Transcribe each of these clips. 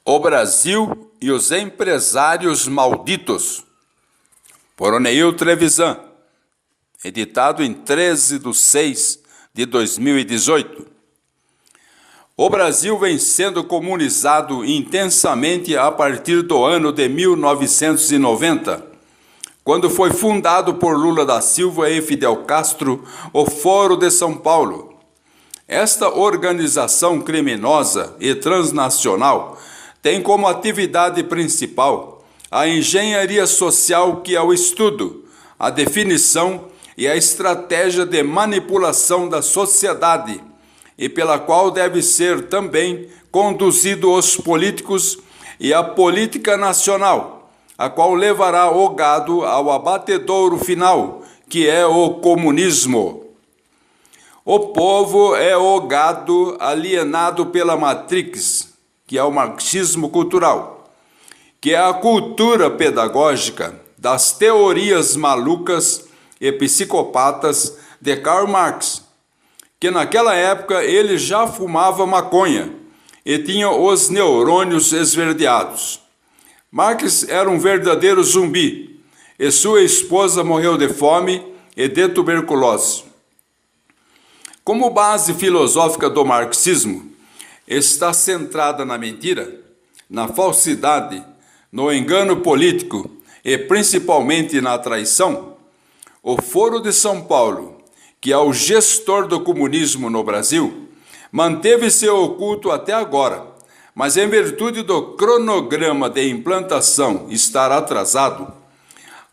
O Brasil e os empresários malditos, por Oneil Trevisan, editado em 13/6/2018. O Brasil vem sendo comunizado intensamente a partir do ano de 1990, quando foi fundado por Lula da Silva e Fidel Castro o Foro de São Paulo. Esta organização criminosa e transnacional tem como atividade principal a engenharia social, que é o estudo, a definição e a estratégia de manipulação da sociedade, e pela qual deve ser também conduzido os políticos e a política nacional, a qual levará o gado ao abatedouro final, que é o comunismo. O povo é o gado alienado pela Matrix, que é o marxismo cultural, que é a cultura pedagógica das teorias malucas e psicopatas de Karl Marx, que naquela época ele já fumava maconha e tinha os neurônios esverdeados. Marx era um verdadeiro zumbi e sua esposa morreu de fome e de tuberculose. Como base filosófica do marxismo está centrada na mentira, na falsidade, no engano político e principalmente na traição, o Foro de São Paulo, que é o gestor do comunismo no Brasil, manteve-se oculto até agora, mas em virtude do cronograma de implantação estar atrasado,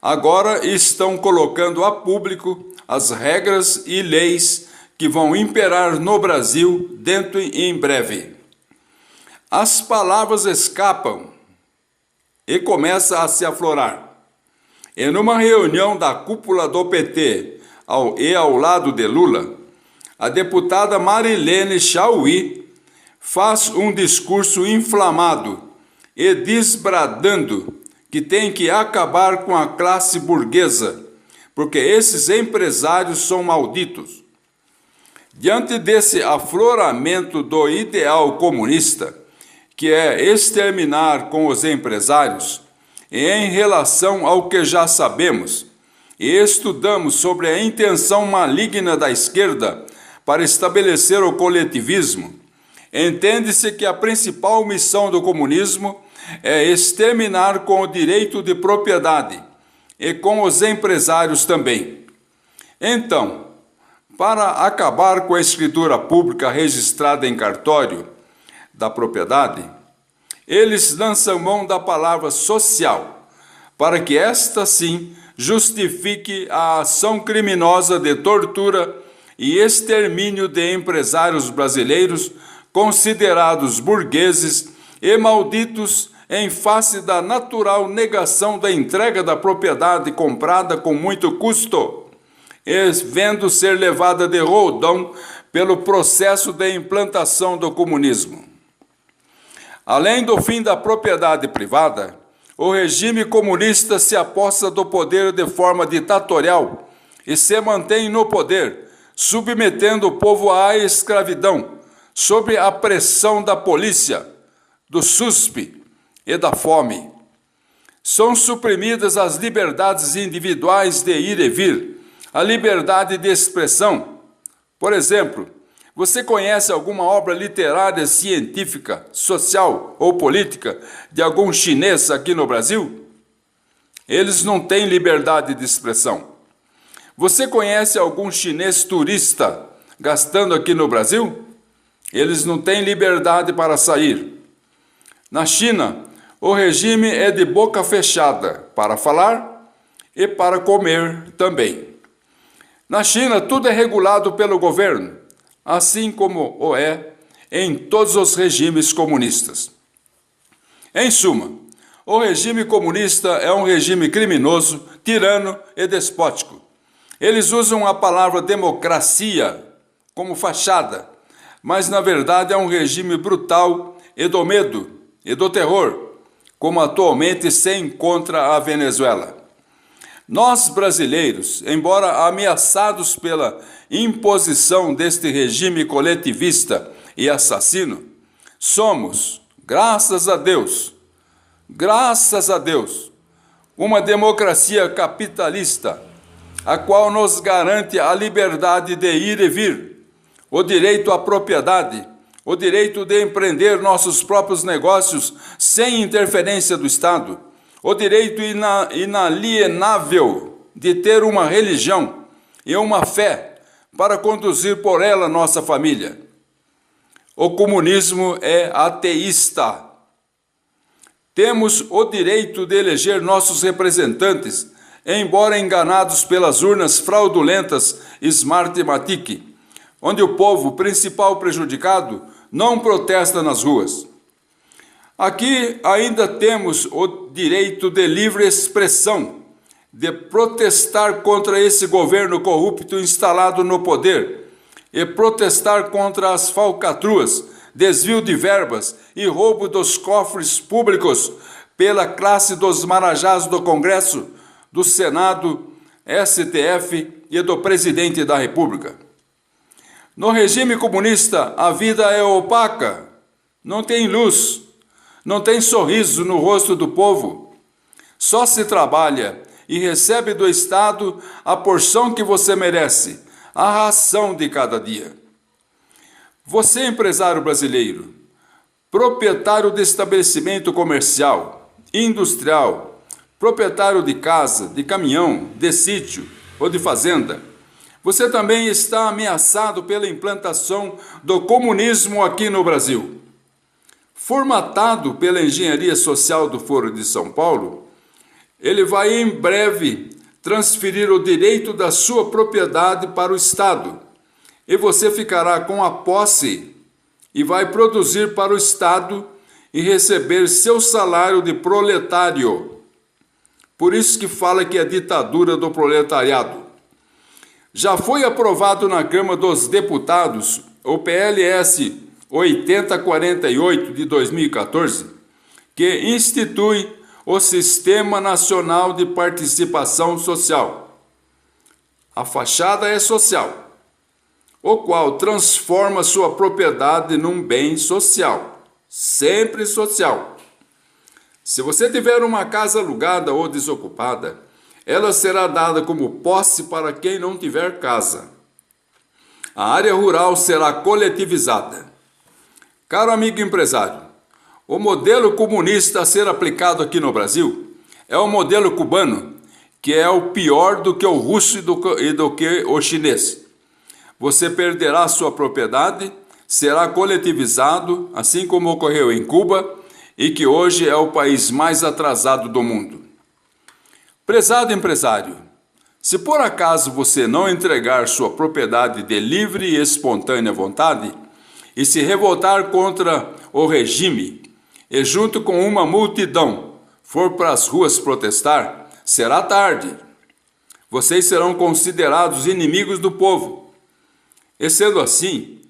agora estão colocando a público as regras e leis que vão imperar no Brasil dentro e em breve. As palavras escapam e começam a se aflorar. E numa reunião da cúpula do PT ao lado de Lula, a deputada Marilene Chaui faz um discurso inflamado e desbradando que tem que acabar com a classe burguesa, porque esses empresários são malditos. Diante desse afloramento do ideal comunista, que é exterminar com os empresários, e em relação ao que já sabemos e estudamos sobre a intenção maligna da esquerda para estabelecer o coletivismo, entende-se que a principal missão do comunismo é exterminar com o direito de propriedade e com os empresários também. Então, para acabar com a escritura pública registrada em cartório da propriedade, eles lançam mão da palavra social, para que esta sim justifique a ação criminosa de tortura e extermínio de empresários brasileiros considerados burgueses e malditos em face da natural negação da entrega da propriedade comprada com muito custo, e vendo ser levada de roldão pelo processo de implantação do comunismo. Além do fim da propriedade privada, o regime comunista se aposta do poder de forma ditatorial e se mantém no poder, submetendo o povo à escravidão, sob a pressão da polícia, do SUSP e da fome. São suprimidas as liberdades individuais de ir e vir, a liberdade de expressão. Por exemplo, você conhece alguma obra literária, científica, social ou política de algum chinês aqui no Brasil? Eles não têm liberdade de expressão. Você conhece algum chinês turista gastando aqui no Brasil? Eles não têm liberdade para sair. Na China, o regime é de boca fechada para falar e para comer também. Na China, tudo é regulado pelo governo, assim como o é em todos os regimes comunistas. Em suma, o regime comunista é um regime criminoso, tirano e despótico. Eles usam a palavra democracia como fachada, mas na verdade é um regime brutal e do medo e do terror, como atualmente se encontra a Venezuela. Nós, brasileiros, embora ameaçados pela imposição deste regime coletivista e assassino, somos, Graças a Deus, uma democracia capitalista, a qual nos garante a liberdade de ir e vir, o direito à propriedade, o direito de empreender nossos próprios negócios sem interferência do Estado, o direito inalienável de ter uma religião e uma fé para conduzir por ela nossa família. O comunismo é ateísta. Temos o direito de eleger nossos representantes, embora enganados pelas urnas fraudulentas Smartmatic, onde o povo, principal prejudicado, não protesta nas ruas. Aqui ainda temos o direito de livre expressão, de protestar contra esse governo corrupto instalado no poder e protestar contra as falcatruas, desvio de verbas e roubo dos cofres públicos pela classe dos marajás do Congresso, do Senado, STF e do Presidente da República. No regime comunista, a vida é opaca, não tem luz, não tem sorriso no rosto do povo. Só se trabalha e recebe do Estado a porção que você merece, a ração de cada dia. Você, empresário brasileiro, proprietário de estabelecimento comercial, industrial, proprietário de casa, de caminhão, de sítio ou de fazenda, você também está ameaçado pela implantação do comunismo aqui no Brasil. Formatado pela engenharia social do Foro de São Paulo, ele vai em breve transferir o direito da sua propriedade para o Estado, e você ficará com a posse e vai produzir para o Estado e receber seu salário de proletário. Por isso que fala que é ditadura do proletariado. Já foi aprovado na Câmara dos Deputados o PLS 8048 de 2014, que institui o Sistema Nacional de Participação Social. A fachada é social, o qual transforma sua propriedade num bem social, sempre social. Se você tiver uma casa alugada ou desocupada, ela será dada como posse para quem não tiver casa. A área rural será coletivizada. Caro amigo empresário, o modelo comunista a ser aplicado aqui no Brasil é o modelo cubano, que é o pior do que o russo e do que o chinês. Você perderá sua propriedade, será coletivizado, assim como ocorreu em Cuba, e que hoje é o país mais atrasado do mundo. Prezado empresário, se por acaso você não entregar sua propriedade de livre e espontânea vontade e se revoltar contra o regime, e junto com uma multidão for para as ruas protestar, será tarde. Vocês serão considerados inimigos do povo. E sendo assim,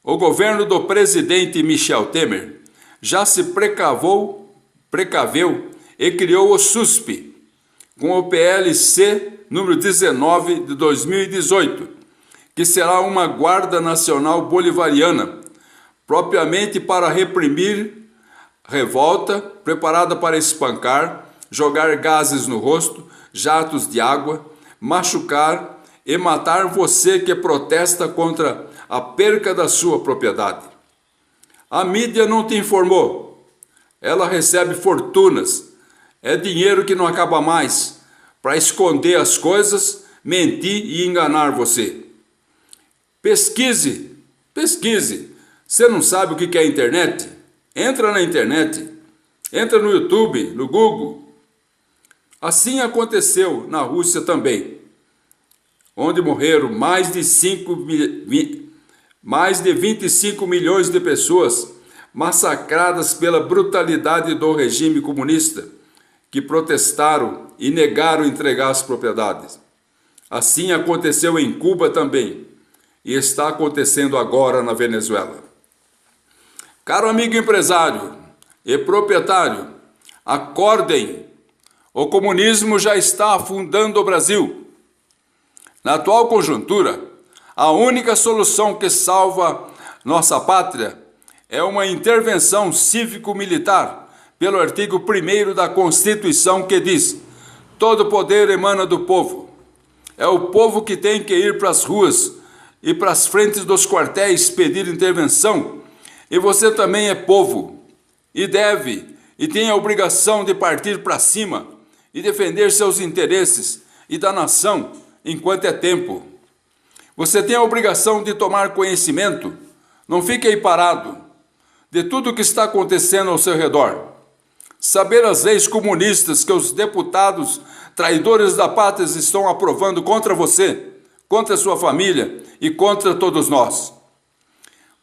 o governo do presidente Michel Temer já se precaveu e criou o SUSP, com o PLC número 19 de 2018, que será uma Guarda Nacional Bolivariana, propriamente para reprimir revolta, preparada para espancar, jogar gases no rosto, jatos de água, machucar e matar você que protesta contra a perca da sua propriedade. A mídia não te informou. Ela recebe fortunas. É dinheiro que não acaba mais para esconder as coisas, mentir e enganar você. Pesquise. Você não sabe o que é a internet? Entra na internet, entra no YouTube, no Google. Assim aconteceu na Rússia também, onde morreram mais de 25 milhões de pessoas massacradas pela brutalidade do regime comunista, que protestaram e negaram entregar as propriedades. Assim aconteceu em Cuba também, e está acontecendo agora na Venezuela. Caro amigo empresário e proprietário, acordem! O comunismo já está afundando o Brasil. Na atual conjuntura, a única solução que salva nossa pátria é uma intervenção cívico-militar, pelo artigo 1º da Constituição, que diz: todo poder emana do povo. É o povo que tem que ir para as ruas e para as frentes dos quartéis pedir intervenção. E você também é povo, e deve, e tem a obrigação de partir para cima e defender seus interesses e da nação enquanto é tempo. Você tem a obrigação de tomar conhecimento, não fique aí parado, de tudo o que está acontecendo ao seu redor. Saber as leis comunistas que os deputados traidores da pátria estão aprovando contra você, contra sua família e contra todos nós.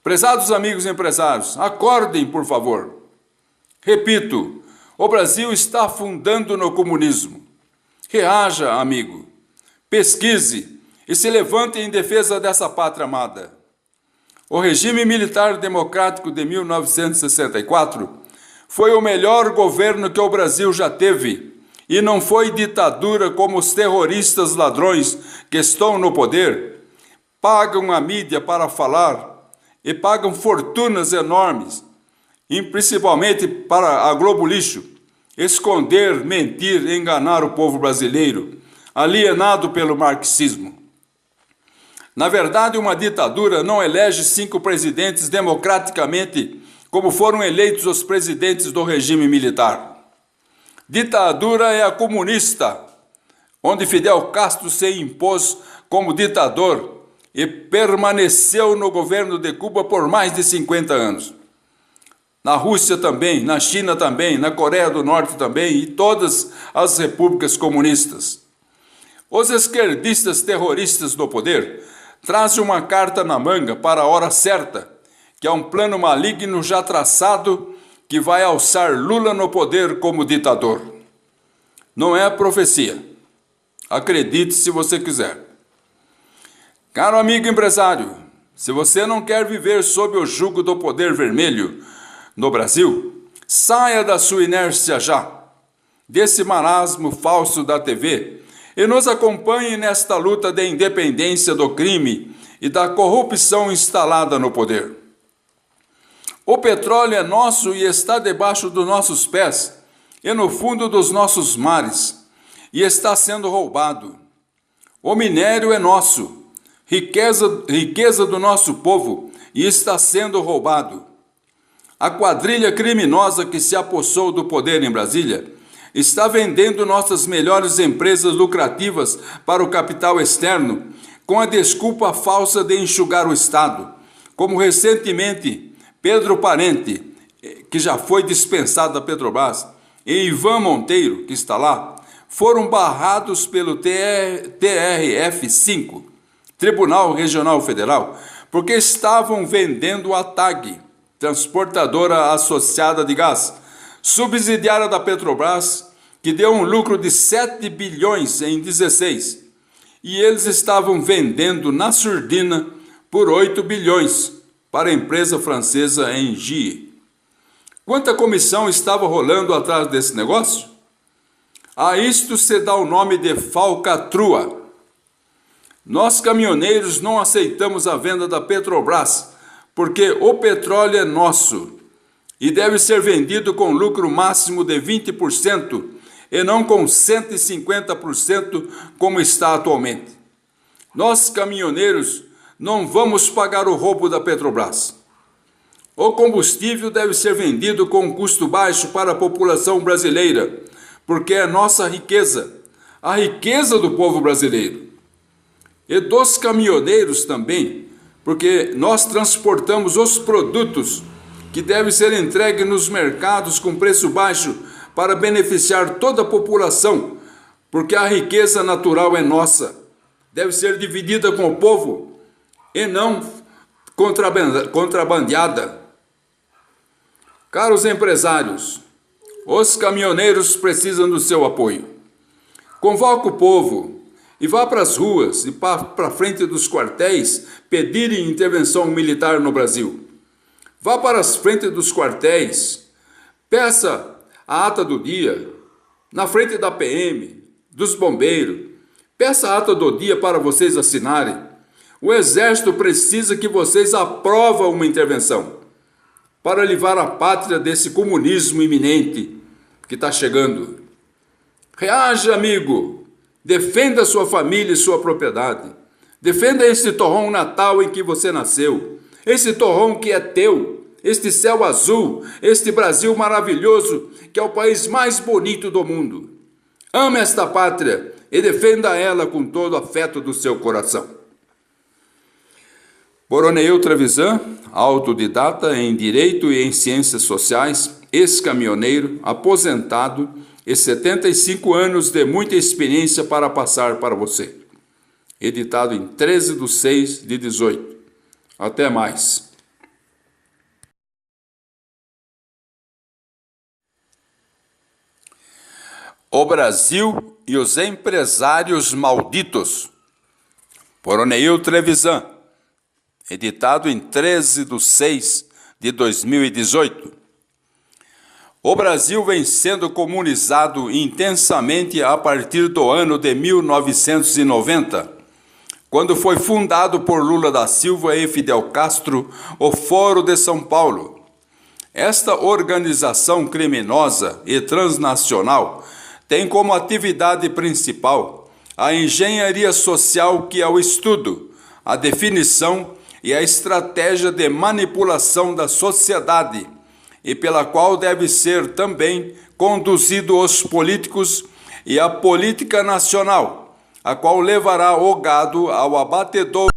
Prezados amigos empresários, acordem, por favor. Repito, o Brasil está afundando no comunismo. Reaja, amigo, pesquise e se levante em defesa dessa pátria amada. O regime militar democrático de 1964 foi o melhor governo que o Brasil já teve, e não foi ditadura como os terroristas ladrões que estão no poder, pagam a mídia para falar e pagam fortunas enormes, e principalmente para a Globo Lixo, esconder, mentir, enganar o povo brasileiro, alienado pelo marxismo. Na verdade, uma ditadura não elege 5 presidentes democraticamente, como foram eleitos os presidentes do regime militar. Ditadura é a comunista, onde Fidel Castro se impôs como ditador e permaneceu no governo de Cuba por mais de 50 anos. Na Rússia também, na China também, na Coreia do Norte também e todas as repúblicas comunistas. Os esquerdistas terroristas do poder trazem uma carta na manga para a hora certa, que é um plano maligno já traçado que vai alçar Lula no poder como ditador. Não é profecia. Acredite se você quiser. Caro amigo empresário, se você não quer viver sob o jugo do poder vermelho no Brasil, saia da sua inércia já, desse marasmo falso da TV, e nos acompanhe nesta luta de independência do crime e da corrupção instalada no poder. O petróleo é nosso e está debaixo dos nossos pés e no fundo dos nossos mares, e está sendo roubado. O minério é nosso, riqueza do nosso povo, e está sendo roubado. A quadrilha criminosa que se apossou do poder em Brasília está vendendo nossas melhores empresas lucrativas para o capital externo, com a desculpa falsa de enxugar o Estado, como recentemente Pedro Parente, que já foi dispensado da Petrobras, e Ivan Monteiro, que está lá, foram barrados pelo TRF5, Tribunal Regional Federal, porque estavam vendendo a TAG, Transportadora Associada de Gás, subsidiária da Petrobras, que deu um lucro de 7 bilhões em 16, e eles estavam vendendo na surdina por 8 bilhões para a empresa francesa Engie. Quanta comissão estava rolando atrás desse negócio? A isto se dá o nome de falcatrua. Nós, caminhoneiros, não aceitamos a venda da Petrobras, porque o petróleo é nosso e deve ser vendido com lucro máximo de 20% e não com 150% como está atualmente. Nós, caminhoneiros, não vamos pagar o roubo da Petrobras. O combustível deve ser vendido com custo baixo para a população brasileira, porque é nossa riqueza, a riqueza do povo brasileiro. E dos caminhoneiros também, porque nós transportamos os produtos que devem ser entregues nos mercados com preço baixo para beneficiar toda a população, porque a riqueza natural é nossa, deve ser dividida com o povo e não contrabandeada. Caros empresários, os caminhoneiros precisam do seu apoio. Convoque o povo e vá para as ruas e para frente dos quartéis pedirem intervenção militar no Brasil. Vá para as frentes dos quartéis, peça a ata do dia, na frente da PM, dos bombeiros, peça a ata do dia para vocês assinarem. O Exército precisa que vocês aprovem uma intervenção. para livrar a pátria desse comunismo iminente que está chegando. Reaja, amigo, defenda sua família e sua propriedade. Defenda este torrão natal em que você nasceu, esse torrão que é teu, este céu azul, este Brasil maravilhoso, que é o país mais bonito do mundo. Ame esta pátria e defenda ela com todo o afeto do seu coração. Boroneil Trevisan, autodidata em Direito e em Ciências Sociais, ex-caminhoneiro, aposentado e 75 anos de muita experiência para passar para você. Editado em 13/6/18. Até mais. O Brasil e os empresários malditos. Boroneil Trevisan. Editado em 13/6/2018. O Brasil vem sendo comunizado intensamente a partir do ano de 1990, quando foi fundado por Lula da Silva e Fidel Castro o Foro de São Paulo. Esta organização criminosa e transnacional tem como atividade principal a engenharia social, que é o estudo, a definição e a estratégia de manipulação da sociedade, e pela qual deve ser também conduzido os políticos e a política nacional, a qual levará o gado ao abatedouro